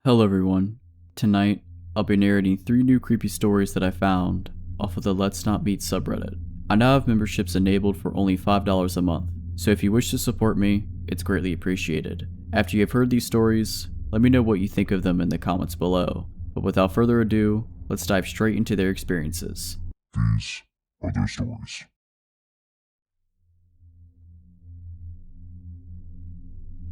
Hello everyone. Tonight, I'll be narrating 3 new creepy stories that I found off of the Let's Not Meet subreddit. I now have memberships enabled for only $5 a month, so if you wish to support me, it's greatly appreciated. After you have heard these stories, let me know what you think of them in the comments below. But without further ado, let's dive straight into their experiences. These are their stories.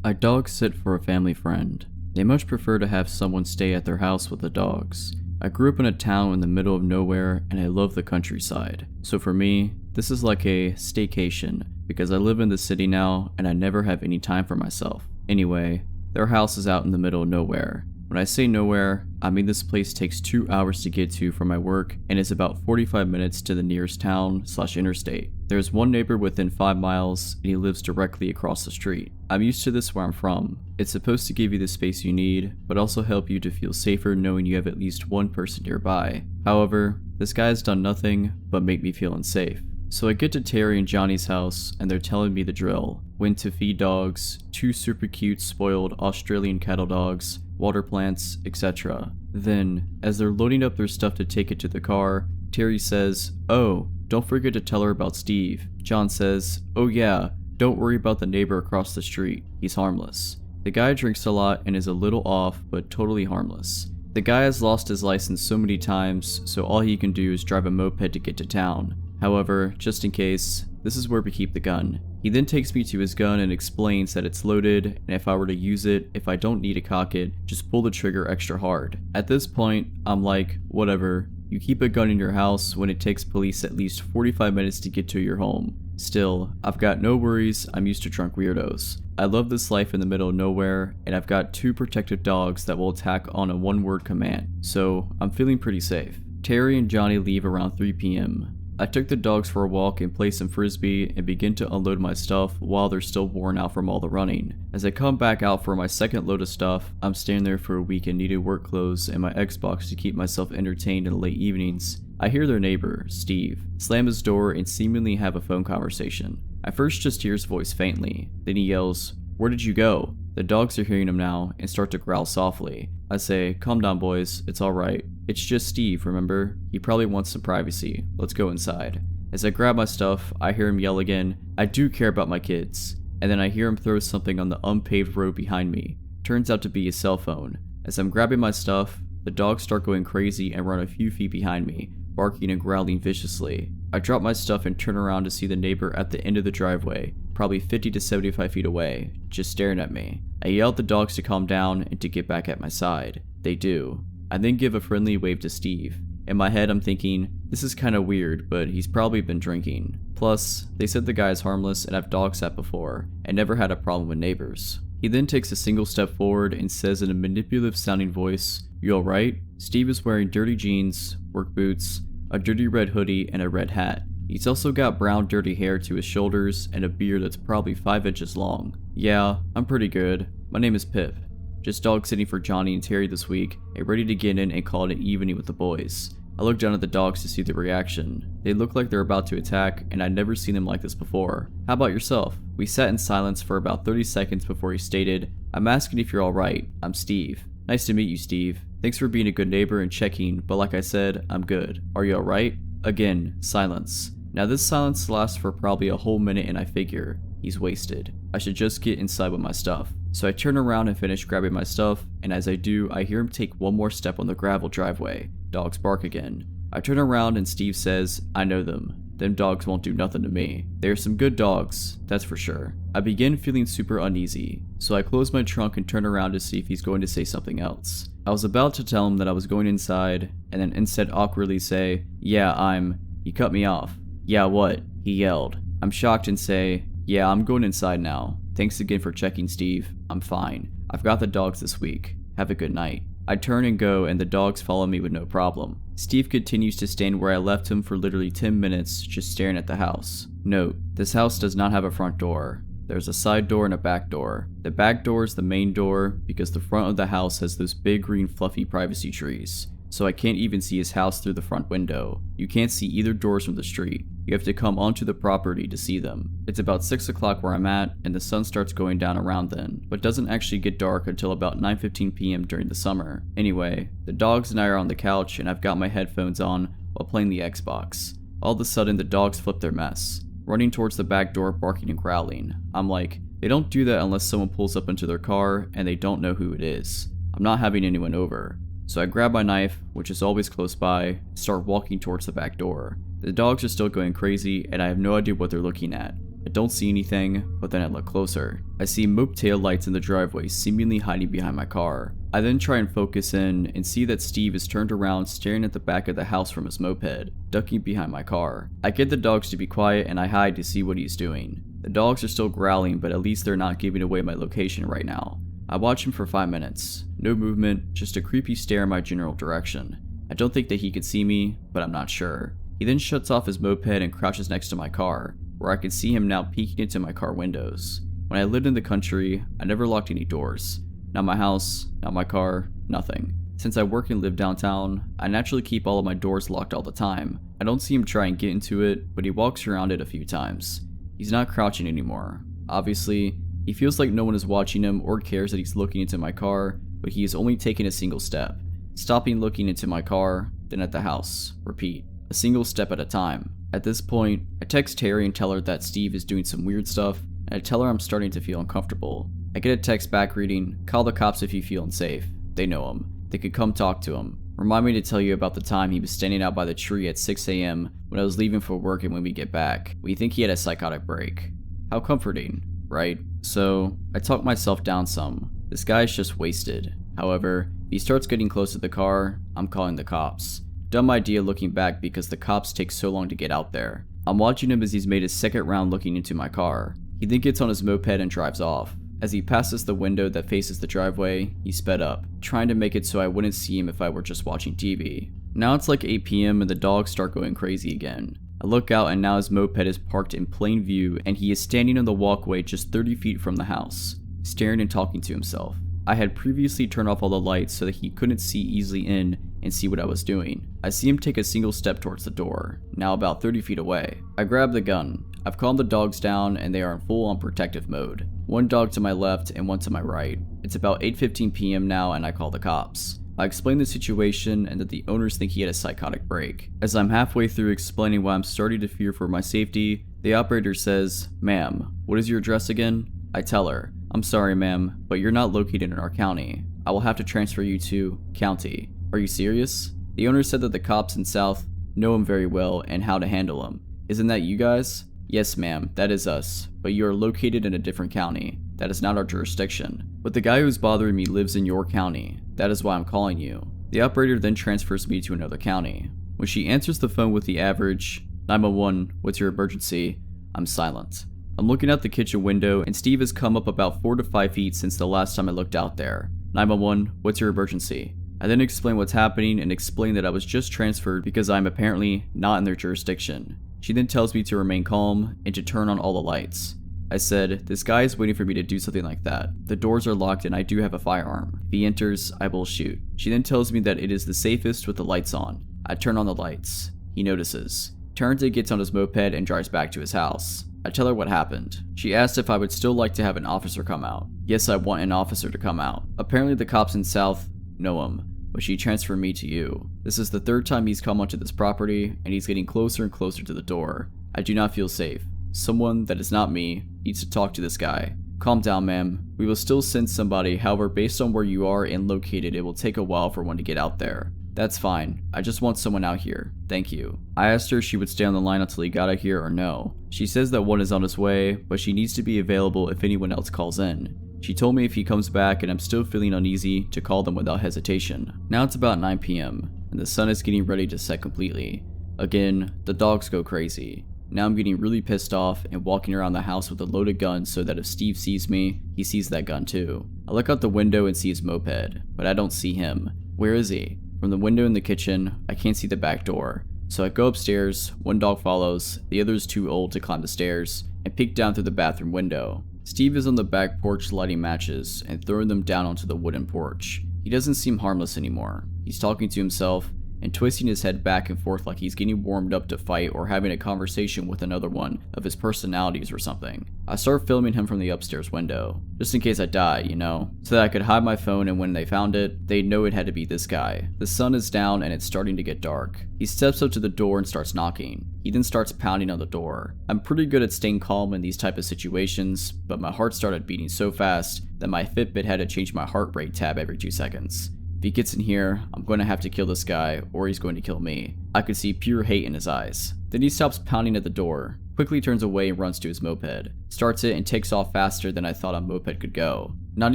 I dog sit for a family friend. They much prefer to have someone stay at their house with the dogs. I grew up in a town in the middle of nowhere and I love the countryside. So for me, this is like a staycation because I live in the city now and I never have any time for myself. Anyway, their house is out in the middle of nowhere. When I say nowhere, I mean this place takes 2 hours to get to from my work and is about 45 minutes to the nearest town/interstate. There's one neighbor within 5 miles and he lives directly across the street. I'm used to this where I'm from. It's supposed to give you the space you need, but also help you to feel safer knowing you have at least one person nearby. However, this guy has done nothing but make me feel unsafe. So I get to Terry and Johnny's house and they're telling me the drill. When to feed dogs, 2 super cute spoiled Australian cattle dogs, water plants, etc. Then, as they're loading up their stuff to take it to the car, Terry says, "Oh, don't forget to tell her about Steve." John says, "Oh yeah, don't worry about the neighbor across the street, he's harmless." The guy drinks a lot and is a little off, but totally harmless. The guy has lost his license so many times, so all he can do is drive a moped to get to town. However, just in case, this is where we keep the gun. He then takes me to his gun and explains that it's loaded, and if I were to use it, if I don't need to cock it, just pull the trigger extra hard. At this point, I'm like, whatever, you keep a gun in your house when it takes police at least 45 minutes to get to your home. Still, I've got no worries, I'm used to drunk weirdos. I love this life in the middle of nowhere, and I've got 2 protective dogs that will attack on a 1-word command, so I'm feeling pretty safe. Terry and Johnny leave around 3 p.m. I took the dogs for a walk and play some frisbee and begin to unload my stuff while they're still worn out from all the running. As I come back out for my second load of stuff, I'm staying there for a week and needed work clothes and my Xbox to keep myself entertained in the late evenings. I hear their neighbor, Steve, slam his door and seemingly have a phone conversation. I first just hear his voice faintly, then he yells, "Where did you go?" The dogs are hearing him now and start to growl softly. I say, "Calm down boys, it's alright. It's just Steve, remember? He probably wants some privacy. Let's go inside." As I grab my stuff, I hear him yell again, "I do care about my kids." And then I hear him throw something on the unpaved road behind me. Turns out to be his cell phone. As I'm grabbing my stuff, the dogs start going crazy and run a few feet behind me, barking and growling viciously. I drop my stuff and turn around to see the neighbor at the end of the driveway, probably 50 to 75 feet away, just staring at me. I yell at the dogs to calm down and to get back at my side. They do. I then give a friendly wave to Steve. In my head I'm thinking, this is kinda weird, but he's probably been drinking. Plus, they said the guy is harmless and I've dog sat before, and never had a problem with neighbors. He then takes a single step forward and says in a manipulative sounding voice, "You alright?" Steve is wearing dirty jeans, work boots, a dirty red hoodie, and a red hat. He's also got brown dirty hair to his shoulders and a beard that's probably 5 inches long. "Yeah, I'm pretty good. My name is Pip. Just dog sitting for Johnny and Terry this week, and ready to get in and call it an evening with the boys." I look down at the dogs to see the reaction. They look like they're about to attack, and I'd never seen them like this before. "How about yourself?" We sat in silence for about 30 seconds before he stated, "I'm asking if you're alright. I'm Steve." "Nice to meet you, Steve. Thanks for being a good neighbor and checking, but like I said, I'm good. Are you alright?" Again, silence. Now this silence lasts for probably a whole minute and I figure, he's wasted. I should just get inside with my stuff. So I turn around and finish grabbing my stuff, and as I do, I hear him take one more step on the gravel driveway. Dogs bark again. I turn around and Steve says, "I know them. Them dogs won't do nothing to me. They are some good dogs, that's for sure." I begin feeling super uneasy, so I close my trunk and turn around to see if he's going to say something else. I was about to tell him that I was going inside, and then instead awkwardly say, "Yeah, He cut me off. "Yeah, what?" he yelled. I'm shocked and say, "Yeah, I'm going inside now. Thanks again for checking, Steve. I'm fine. I've got the dogs this week. Have a good night." I turn and go and the dogs follow me with no problem. Steve continues to stand where I left him for literally 10 minutes, just staring at the house. Note, this house does not have a front door. There's a side door and a back door. The back door is the main door because the front of the house has those big green fluffy privacy trees. So I can't even see his house through the front window. You can't see either doors from the street. You have to come onto the property to see them. It's about 6 o'clock where I'm at, and the sun starts going down around then, but doesn't actually get dark until about 9:15 p.m. during the summer. Anyway, the dogs and I are on the couch, and I've got my headphones on while playing the Xbox. All of a sudden, the dogs flip their mess, running towards the back door, barking and growling. I'm like, they don't do that unless someone pulls up into their car and they don't know who it is. I'm not having anyone over. So I grab my knife, which is always close by, and start walking towards the back door. The dogs are still going crazy, and I have no idea what they're looking at. I don't see anything, but then I look closer. I see mope tail lights in the driveway seemingly hiding behind my car. I then try and focus in and see that Steve is turned around staring at the back of the house from his moped, ducking behind my car. I get the dogs to be quiet and I hide to see what he's doing. The dogs are still growling, but at least they're not giving away my location right now. I watch him for 5 minutes. No movement, just a creepy stare in my general direction. I don't think that he could see me, but I'm not sure. He then shuts off his moped and crouches next to my car, where I can see him now peeking into my car windows. When I lived in the country, I never locked any doors. Not my house, not my car, nothing. Since I work and live downtown, I naturally keep all of my doors locked all the time. I don't see him try and get into it, but he walks around it a few times. He's not crouching anymore. Obviously, he feels like no one is watching him or cares that he's looking into my car, but he is only taking a single step. Stopping looking into my car, then at the house. Repeat. A single step at a time. At this point, I text Terry and tell her that Steve is doing some weird stuff, and I tell her I'm starting to feel uncomfortable. I get a text back reading, "Call the cops if you feel unsafe. They know him. They could come talk to him. Remind me to tell you about the time he was standing out by the tree at 6 a.m. when I was leaving for work and when we get back. We think he had a psychotic break." How comforting, right? So, I talk myself down some. This guy is just wasted. However, if he starts getting close to the car, I'm calling the cops. Dumb idea looking back because the cops take so long to get out there. I'm watching him as he's made his second round looking into my car. He then gets on his moped and drives off. As he passes the window that faces the driveway, he sped up, trying to make it so I wouldn't see him if I were just watching TV. Now it's like 8 p.m. and the dogs start going crazy again. I look out and now his moped is parked in plain view and he is standing on the walkway just 30 feet from the house, staring and talking to himself. I had previously turned off all the lights so that he couldn't see easily in and see what I was doing. I see him take a single step towards the door, now about 30 feet away. I grab the gun. I've calmed the dogs down and they are in full on protective mode. One dog to my left and one to my right. It's about 8:15 p.m. now and I call the cops. I explain the situation and that the owners think he had a psychotic break. As I'm halfway through explaining why I'm starting to fear for my safety, the operator says, "Ma'am, what is your address again?" I tell her, "I'm sorry ma'am, but you're not located in our county. I will have to transfer you to county." "Are you serious?" The owner said that the cops in South know him very well and how to handle him. "Isn't that you guys?" "Yes ma'am, that is us, but you are located in a different county. That is not our jurisdiction. But the guy who's bothering me lives in your county. That is why I'm calling you." The operator then transfers me to another county. When she answers the phone with the average, "911, what's your emergency?" I'm silent. I'm looking out the kitchen window and Steve has come up about 4 to 5 feet since the last time I looked out there. "911, what's your emergency?" I then explain what's happening and explain that I was just transferred because I'm apparently not in their jurisdiction. She then tells me to remain calm and to turn on all the lights. I said, "This guy is waiting for me to do something like that. The doors are locked and I do have a firearm. If he enters, I will shoot." She then tells me that it is the safest with the lights on. I turn on the lights. He notices, turns and gets on his moped and drives back to his house. I tell her what happened. She asked if I would still like to have an officer come out. Yes, I want an officer to come out. Apparently the cops in South know him, but she transferred me to you. This is the 3rd time he's come onto this property, and he's getting closer and closer to the door. I do not feel safe. Someone that is not me needs to talk to this guy. "Calm down, ma'am. We will still send somebody, however, based on where you are and located, it will take a while for one to get out there." "That's fine. I just want someone out here. Thank you." I asked her if she would stay on the line until he got out here or no. She says that one is on his way, but she needs to be available if anyone else calls in. She told me if he comes back and I'm still feeling uneasy, to call them without hesitation. Now it's about 9 p.m. and the sun is getting ready to set completely. Again, the dogs go crazy. Now I'm getting really pissed off and walking around the house with a loaded gun so that if Steve sees me, he sees that gun too. I look out the window and see his moped, but I don't see him. Where is he? From the window in the kitchen, I can't see the back door. So I go upstairs, one dog follows, the other is too old to climb the stairs, and peek down through the bathroom window. Steve is on the back porch lighting matches and throwing them down onto the wooden porch. He doesn't seem harmless anymore. He's talking to himself, and twisting his head back and forth like he's getting warmed up to fight or having a conversation with another one of his personalities or something. I start filming him from the upstairs window, just in case I die, you know, so that I could hide my phone and when they found it, they'd know it had to be this guy. The sun is down and it's starting to get dark. He steps up to the door and starts knocking. He then starts pounding on the door. I'm pretty good at staying calm in these type of situations, but my heart started beating so fast that my Fitbit had to change my heart rate tab every 2 seconds. If he gets in here, I'm going to have to kill this guy, or he's going to kill me. I could see pure hate in his eyes. Then he stops pounding at the door, quickly turns away and runs to his moped, starts it and takes off faster than I thought a moped could go. Not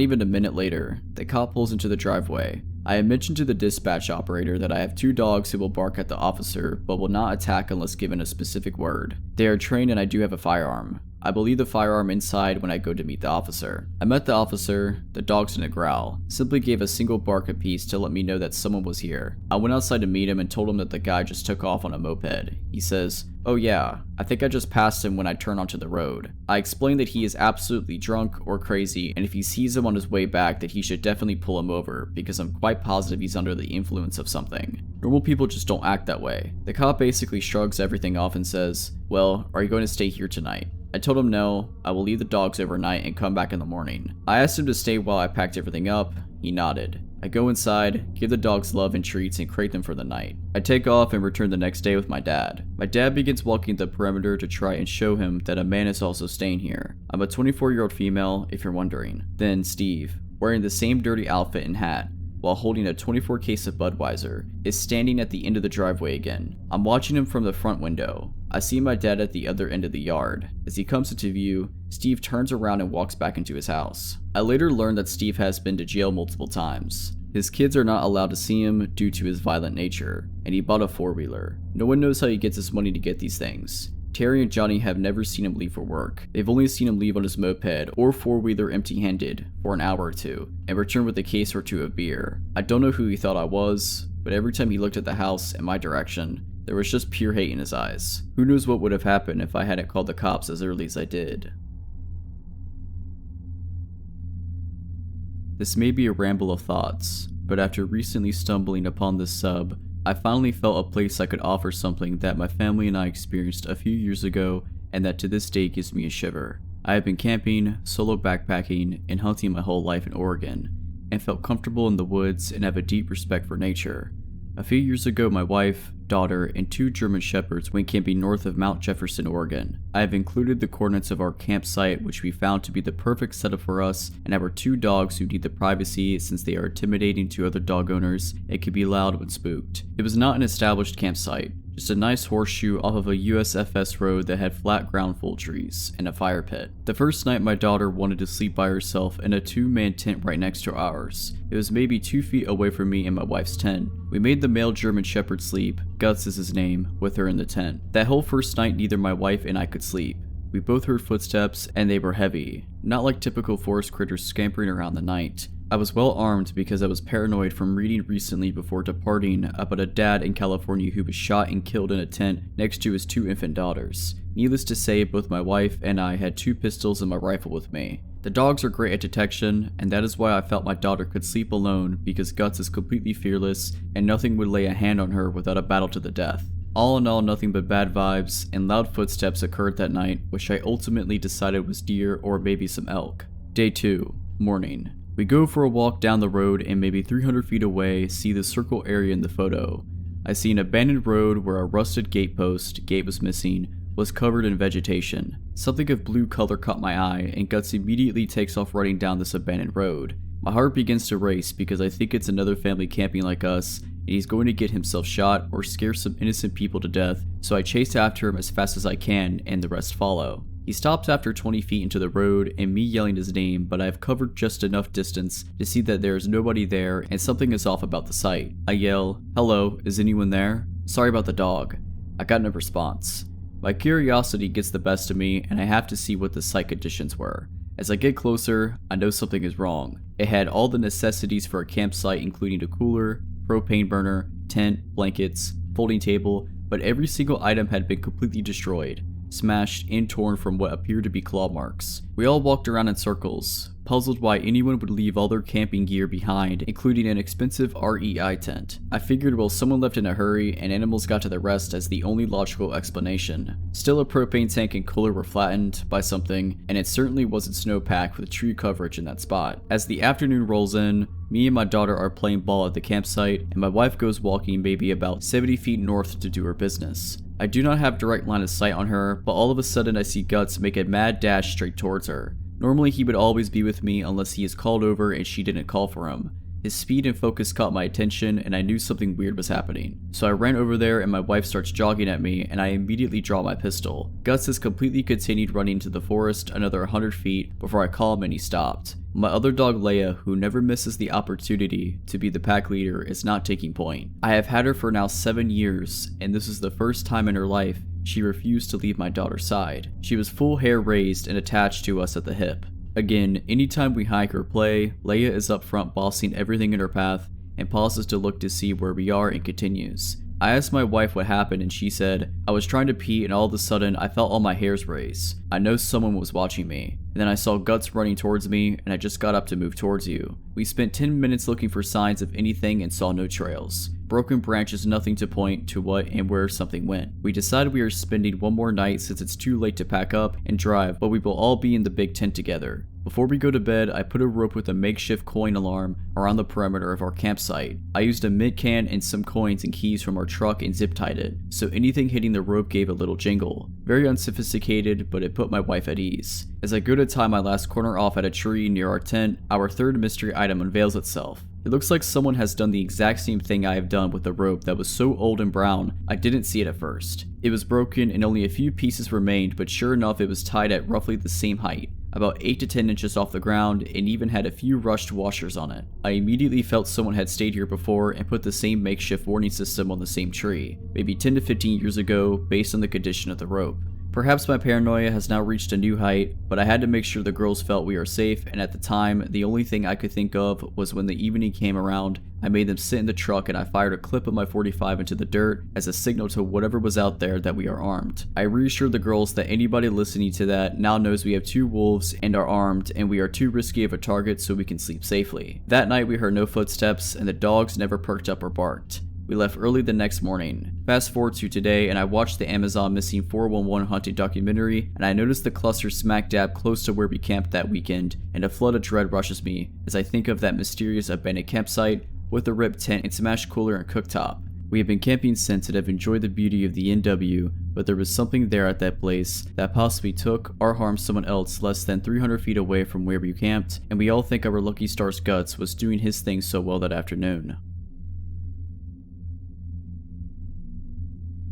even a minute later, the cop pulls into the driveway. I had mentioned to the dispatch operator that I have 2 dogs who will bark at the officer, but will not attack unless given a specific word. They are trained and I do have a firearm. I will leave the firearm inside when I go to meet the officer. I met the officer, the dogs didn't growl, simply gave a single bark apiece to let me know that someone was here. I went outside to meet him and told him that the guy just took off on a moped. He says, "Oh yeah, I think I just passed him when I turned onto the road." I explained that he is absolutely drunk or crazy, and if he sees him on his way back that he should definitely pull him over, because I'm quite positive he's under the influence of something. Normal people just don't act that way. The cop basically shrugs everything off and says, "Well, are you going to stay here tonight?" I told him no, I will leave the dogs overnight and come back in the morning. I asked him to stay while I packed everything up. He nodded. I go inside, give the dogs love and treats, and crate them for the night. I take off and return the next day with my dad. My dad begins walking the perimeter to try and show him that a man is also staying here. I'm a 24-year-old female, if you're wondering. Then Steve, wearing the same dirty outfit and hat, while holding a 24 case of Budweiser, is standing at the end of the driveway again. I'm watching him from the front window. I see my dad at the other end of the yard. As he comes into view, Steve turns around and walks back into his house. I later learned that Steve has been to jail multiple times. His kids are not allowed to see him due to his violent nature, and he bought a 4-wheeler. No one knows how he gets his money to get these things. Terry and Johnny have never seen him leave for work. They've only seen him leave on his moped or 4-wheeler empty-handed for an hour or two, and return with a case or 2 of beer. I don't know who he thought I was, but every time he looked at the house in my direction, there was just pure hate in his eyes. Who knows what would have happened if I hadn't called the cops as early as I did. This may be a ramble of thoughts, but after recently stumbling upon this sub, I finally felt a place I could offer something that my family and I experienced a few years ago and that to this day gives me a shiver. I have been camping, solo backpacking, and hunting my whole life in Oregon, and felt comfortable in the woods and have a deep respect for nature. A few years ago, my wife, daughter, and 2 German Shepherds went camping north of Mount Jefferson, Oregon. I have included the coordinates of our campsite, which we found to be the perfect setup for us, and our 2 dogs who need the privacy since they are intimidating to other dog owners and can be loud when spooked. It was not an established campsite, just a nice horseshoe off of a USFS road that had flat ground full of trees, and a fire pit. The first night my daughter wanted to sleep by herself in a 2-man tent right next to ours. It was maybe 2 feet away from me and my wife's tent. We made the male German Shepherd sleep, Guts is his name, with her in the tent. That whole first night neither my wife and I could sleep. We both heard footsteps and they were heavy, not like typical forest critters scampering around the night. I was well armed because I was paranoid from reading recently before departing about a dad in California who was shot and killed in a tent next to his 2 infant daughters. Needless to say, both my wife and I had 2 pistols and my rifle with me. The dogs are great at detection, and that is why I felt my daughter could sleep alone because Guts is completely fearless and nothing would lay a hand on her without a battle to the death. All in all, nothing but bad vibes, and loud footsteps occurred that night, which I ultimately decided was deer or maybe some elk. Day 2, morning. We go for a walk down the road and maybe 300 feet away see the circle area in the photo. I see an abandoned road where a rusted gate was missing, was covered in vegetation. Something of blue color caught my eye and Guts immediately takes off running down this abandoned road. My heart begins to race because I think it's another family camping like us and he's going to get himself shot or scare some innocent people to death, so I chase after him as fast as I can and the rest follow. He stops after 20 feet into the road and me yelling his name, but I've covered just enough distance to see that there is nobody there and something is off about the site. I yell, "Hello, is anyone there? Sorry about the dog." I got no response. My curiosity gets the best of me and I have to see what the site conditions were. As I get closer, I know something is wrong. It had all the necessities for a campsite including a cooler, propane burner, tent, blankets, folding table, but every single item had been completely destroyed. smashed, and torn from what appeared to be claw marks. We all walked around in circles, puzzled why anyone would leave all their camping gear behind, including an expensive REI tent. I figured, well, someone left in a hurry and animals got to the rest as the only logical explanation. Still, a propane tank and cooler were flattened by something, and it certainly wasn't snowpack with tree coverage in that spot. As the afternoon rolls in, me and my daughter are playing ball at the campsite, and my wife goes walking maybe about 70 feet north to do her business. I do not have direct line of sight on her, but all of a sudden I see Guts make a mad dash straight towards her. Normally he would always be with me unless he is called over and she didn't call for him. His speed and focus caught my attention and I knew something weird was happening. So I ran over there and my wife starts jogging at me and I immediately draw my pistol. Guts has completely continued running into the forest another 100 feet before I call him and he stopped. My other dog Leia, who never misses the opportunity to be the pack leader, is not taking point. I have had her for now 7 years and this is the first time in her life she refused to leave my daughter's side. She was full hair raised and attached to us at the hip. Again, anytime we hike or play, Leia is up front bossing everything in her path and pauses to look to see where we are and continues. I asked my wife what happened and she said, I was trying to pee and all of a sudden I felt all my hairs raise. I know someone was watching me. And then I saw Guts running towards me and I just got up to move towards you. We spent 10 minutes looking for signs of anything and saw no trails. Broken branches, nothing to point to what and where something went. We decided we are spending one more night since it's too late to pack up and drive, but we will all be in the big tent together. Before we go to bed, I put a rope with a makeshift coin alarm around the perimeter of our campsite. I used a mint can and some coins and keys from our truck and zip tied it, so anything hitting the rope gave a little jingle. Very unsophisticated, but it put my wife at ease. As I go to tie my last corner off at a tree near our tent, our third mystery item unveils itself. It looks like someone has done the exact same thing I have done with the rope that was so old and brown, I didn't see it at first. It was broken and only a few pieces remained, but sure enough it was tied at roughly the same height, about 8 to 10 inches off the ground, and even had a few rushed washers on it. I immediately felt someone had stayed here before and put the same makeshift warning system on the same tree, maybe 10 to 15 years ago based on the condition of the rope. Perhaps my paranoia has now reached a new height, but I had to make sure the girls felt we are safe, and at the time, the only thing I could think of was when the evening came around, I made them sit in the truck and I fired a clip of my .45 into the dirt as a signal to whatever was out there that we are armed. I reassured the girls that anybody listening to that now knows we have 2 wolves and are armed and we are too risky of a target so we can sleep safely. That night we heard no footsteps and the dogs never perked up or barked. We left early the next morning. Fast forward to today and I watched the Amazon Missing 411 hunting documentary and I noticed the cluster smack dab close to where we camped that weekend and a flood of dread rushes me as I think of that mysterious abandoned campsite with a ripped tent and smashed cooler and cooktop. We have been camping since and have enjoyed the beauty of the NW, but there was something there at that place that possibly took or harmed someone else less than 300 feet away from where we camped, and we all think our lucky star's Guts was doing his thing so well that afternoon.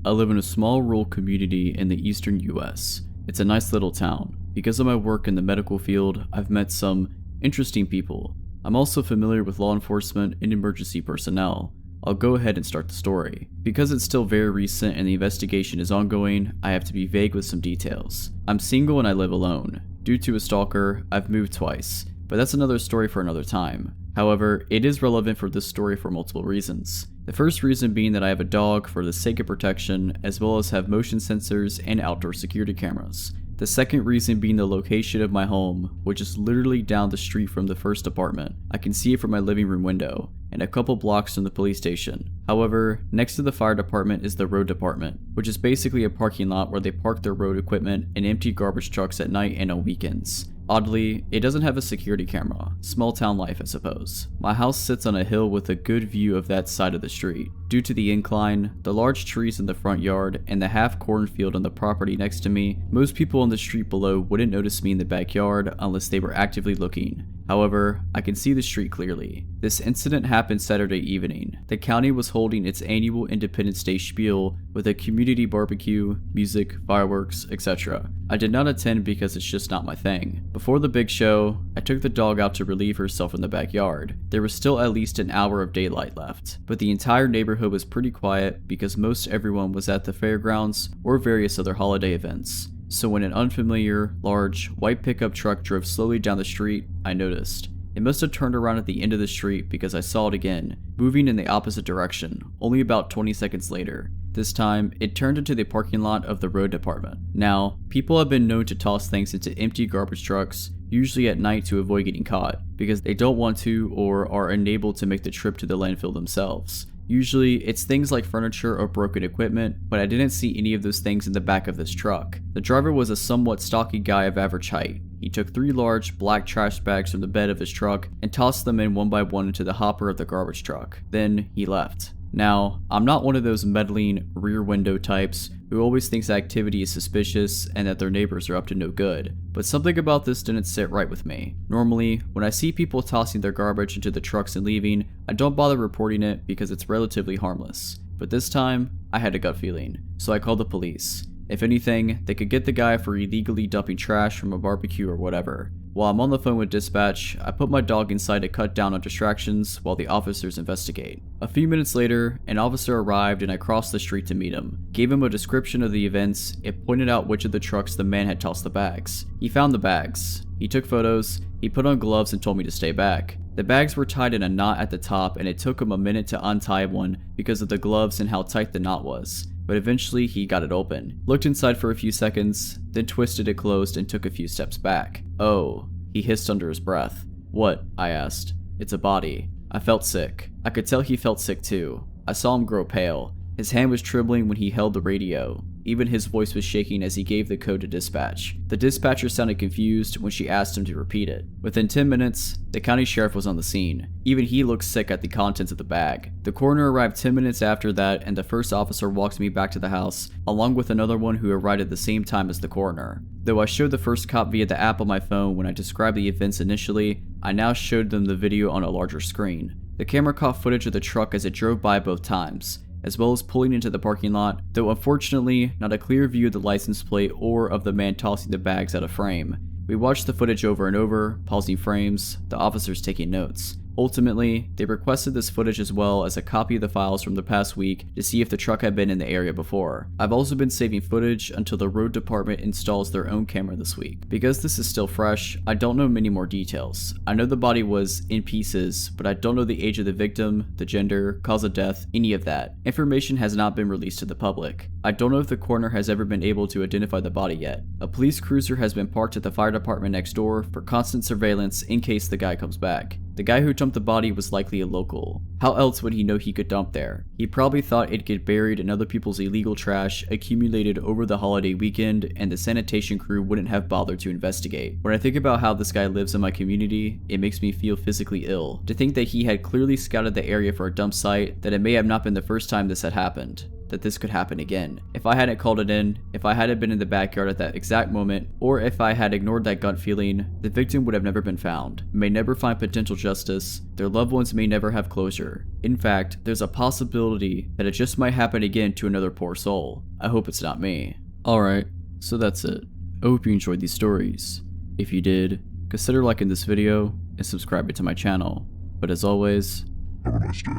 I live in a small rural community in the eastern US. It's a nice little town. Because of my work in the medical field, I've met some interesting people. I'm also familiar with law enforcement and emergency personnel. I'll go ahead and start the story. Because it's still very recent and the investigation is ongoing, I have to be vague with some details. I'm single and I live alone. Due to a stalker, I've moved twice, but that's another story for another time. However, it is relevant for this story for multiple reasons. The first reason being that I have a dog for the sake of protection, as well as have motion sensors and outdoor security cameras. The second reason being the location of my home, which is literally down the street from the first apartment. I can see it from my living room window, and a couple blocks from the police station. However, next to the fire department is the road department, which is basically a parking lot where they park their road equipment and empty garbage trucks at night and on weekends. Oddly, it doesn't have a security camera. Small town life, I suppose. My house sits on a hill with a good view of that side of the street. Due to the incline, the large trees in the front yard, and the half cornfield on the property next to me, most people on the street below wouldn't notice me in the backyard unless they were actively looking. However, I can see the street clearly. This incident happened Saturday evening. The county was holding its annual Independence Day spiel with a community barbecue, music, fireworks, etc. I did not attend because it's just not my thing. Before the big show, I took the dog out to relieve herself in the backyard. There was still at least an hour of daylight left, but the entire neighborhood was pretty quiet because most everyone was at the fairgrounds or various other holiday events. So when an unfamiliar, large, white pickup truck drove slowly down the street, I noticed. It must have turned around at the end of the street because I saw it again, moving in the opposite direction, only about 20 seconds later. This time, it turned into the parking lot of the road department. Now, people have been known to toss things into empty garbage trucks, usually at night to avoid getting caught, because they don't want to or are unable to make the trip to the landfill themselves. Usually, it's things like furniture or broken equipment, but I didn't see any of those things in the back of this truck. The driver was a somewhat stocky guy of average height. He took 3 large black trash bags from the bed of his truck and tossed them in one by one into the hopper of the garbage truck. Then he left. Now, I'm not one of those meddling rear window types who always thinks activity is suspicious and that their neighbors are up to no good, but something about this didn't sit right with me. Normally, when I see people tossing their garbage into the trucks and leaving, I don't bother reporting it because it's relatively harmless. But this time, I had a gut feeling, so I called the police. If anything, they could get the guy for illegally dumping trash from a barbecue or whatever. While I'm on the phone with dispatch, I put my dog inside to cut down on distractions while the officers investigate. A few minutes later, an officer arrived and I crossed the street to meet him. Gave him a description of the events, and pointed out which of the trucks the man had tossed the bags. He found the bags. He took photos, he put on gloves and told me to stay back. The bags were tied in a knot at the top and it took him a minute to untie one because of the gloves and how tight the knot was. But eventually he got it open, looked inside for a few seconds, then twisted it closed and took a few steps back. Oh, he hissed under his breath. What? I asked. It's a body. I felt sick. I could tell he felt sick too. I saw him grow pale. His hand was trembling when he held the radio. Even his voice was shaking as he gave the code to dispatch. The dispatcher sounded confused when she asked him to repeat it. Within 10 minutes, the county sheriff was on the scene. Even he looked sick at the contents of the bag. The coroner arrived 10 minutes after that, and the first officer walked me back to the house, along with another one who arrived at the same time as the coroner. Though I showed the first cop via the app on my phone when I described the events initially, I now showed them the video on a larger screen. The camera caught footage of the truck as it drove by both times, as well as pulling into the parking lot, though unfortunately not a clear view of the license plate or of the man tossing the bags out of frame. We watched the footage over and over, pausing frames, the officers taking notes. Ultimately, they requested this footage as well as a copy of the files from the past week to see if the truck had been in the area before. I've also been saving footage until the road department installs their own camera this week. Because this is still fresh, I don't know many more details. I know the body was in pieces, but I don't know the age of the victim, the gender, cause of death, any of that. Information has not been released to the public. I don't know if the coroner has ever been able to identify the body yet. A police cruiser has been parked at the fire department next door for constant surveillance in case the guy comes back. The guy who dumped the body was likely a local. How else would he know he could dump there? He probably thought it'd get buried in other people's illegal trash accumulated over the holiday weekend, and the sanitation crew wouldn't have bothered to investigate. When I think about how this guy lives in my community, it makes me feel physically ill. To think that he had clearly scouted the area for a dump site, that it may have not been the first time this had happened. That this could happen again. If I hadn't called it in, if I hadn't been in the backyard at that exact moment, or if I had ignored that gut feeling, the victim would have never been found, may never find potential justice, their loved ones may never have closure. In fact, there's a possibility that it just might happen again to another poor soul. I hope it's not me. Alright, so that's it. I hope you enjoyed these stories. If you did, consider liking this video and subscribing to my channel. But as always, Have a nice day.